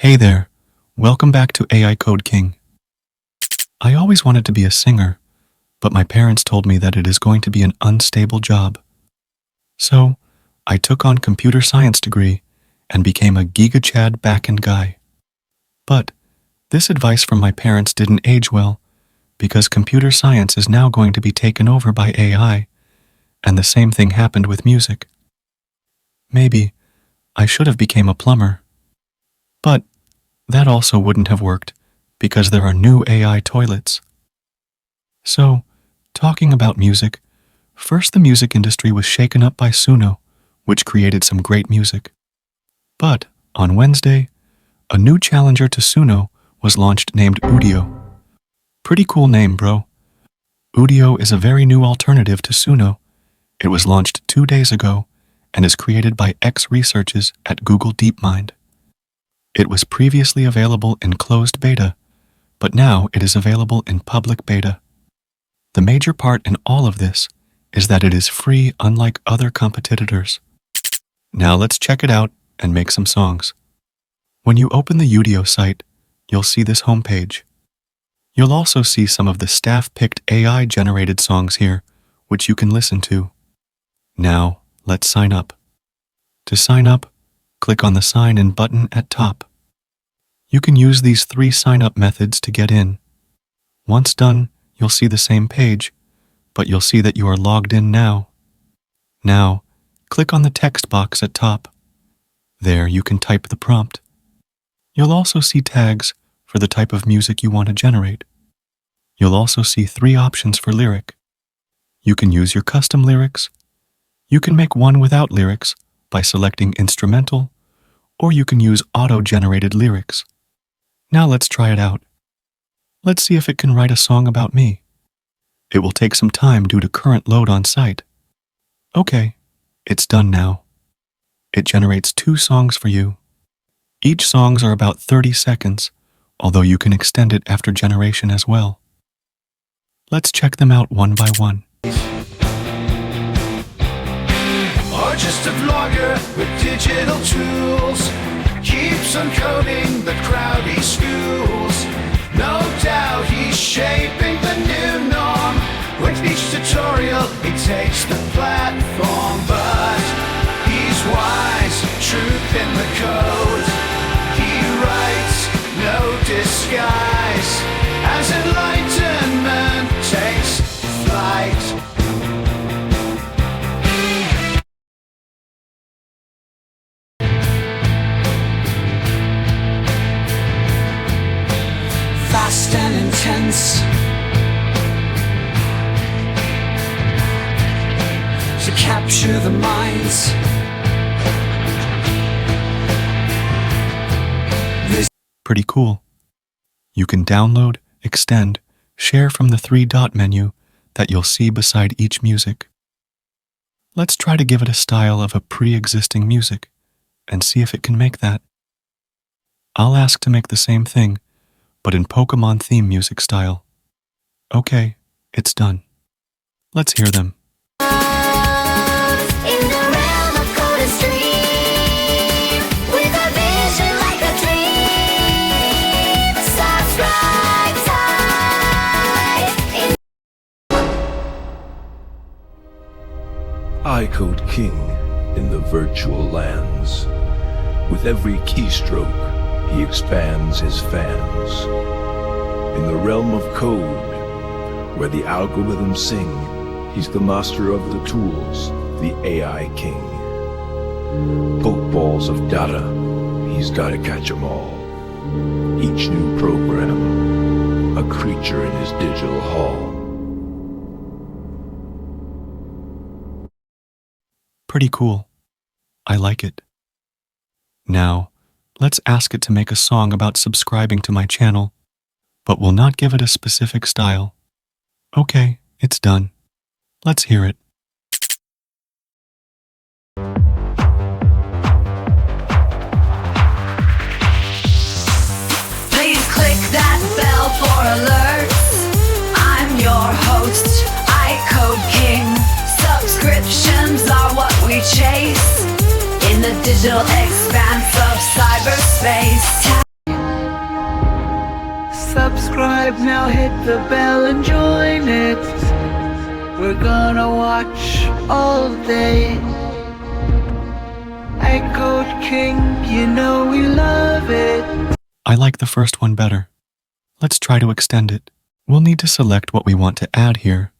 Hey there, welcome back to AI Code King. I always wanted to be a singer, but my parents told me that it is going to be an unstable job. So, I took on computer science degree and became a GigaChad backend guy. But this advice from my parents didn't age well because computer science is now going to be taken over by AI, and the same thing happened with music. Maybe I should have became a plumber. But that also wouldn't have worked because there are new AI toilets. So, talking about music, first the music industry was shaken up by Suno, which created some great music. But on Wednesday, a new challenger to Suno was launched named Udio. Pretty cool name, bro. Udio is a very new alternative to Suno. It was launched 2 days ago and is created by ex-researchers at Google DeepMind. It was previously available in closed beta, but now it is available in public beta. The major part in all of this is that it is free unlike other competitors. Now let's check it out and make some songs. When you open the Udio site, you'll see this homepage. You'll also see some of the staff-picked AI-generated songs here, which you can listen to. Now, let's sign up. To sign up, click on the Sign In button at top. You can use these 3 sign-up methods to get in. Once done, you'll see the same page, but you'll see that you are logged in now. Now, click on the text box at top. There you can type the prompt. You'll also see tags for the type of music you want to generate. You'll also see 3 options for lyric. You can use your custom lyrics. You can make one without lyrics by selecting instrumental, or you can use auto-generated lyrics. Now let's try it out. Let's see if it can write a song about me. It will take some time due to current load on site. Okay, it's done now. It generates 2 songs for you. Each songs are about 30 seconds, although you can extend it after generation as well. Let's check them out one by one. Or just a vlogger with digital tools, keeps on coding the crowd he schools. No doubt he's shaping the new norm. With each tutorial he takes the platform, but he's wise, truth in the code. He writes, no disguise, as enlightenment takes flight. Fast and intense, to capture the minds. Pretty cool. You can download, extend, share from the 3-dot menu that you'll see beside each music. Let's try to give it a style of a pre-existing music and see if it can make that. I'll ask to make the same thing, but in Pokemon theme music style. Okay, it's done. Let's hear them. I Code King in the virtual lands. With every keystroke, he expands his fans. In the realm of code, where the algorithms sing, he's the master of the tools, the AI king. Pokeballs of data, he's gotta catch 'em all. Each new program, a creature in his digital hall. Pretty cool. I like it. Now, let's ask it to make a song about subscribing to my channel, but we'll not give it a specific style. Okay, it's done. Let's hear it. Please click that bell for alerts. I'm your host, I Code King. Subscriptions are what we chase in the digital expanse of cyberspace. Subscribe now, hit the bell and join it. We're gonna watch all day. Hey Code King, you know we love it. I like the first one better. Let's try to extend it. We'll need to select what we want to add here.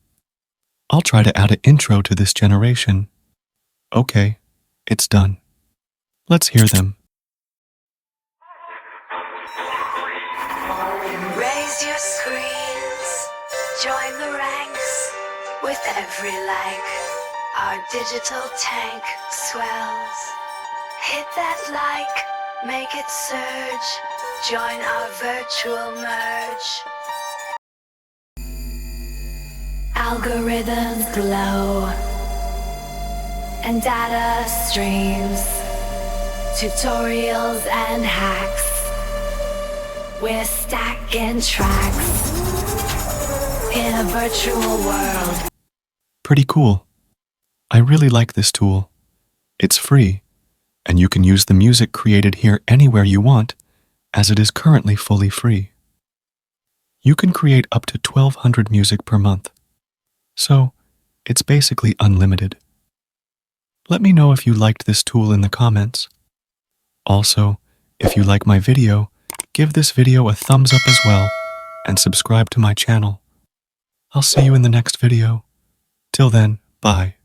I'll try to add an intro to this generation. Okay, it's done. Let's hear them. Raise your screens, join the ranks. With every like, our digital tank swells. Hit that like, make it surge. Join our virtual merge. Algorithms glow and data streams, tutorials and hacks. We're stacking tracks in a virtual world. Pretty cool. I really like this tool. It's free, and you can use the music created here anywhere you want, as it is currently fully free. You can create up to 1,200 music per month, so it's basically unlimited. Let me know if you liked this tool in the comments. Also, if you like my video, give this video a thumbs up as well, and subscribe to my channel. I'll see you in the next video. Till then, bye.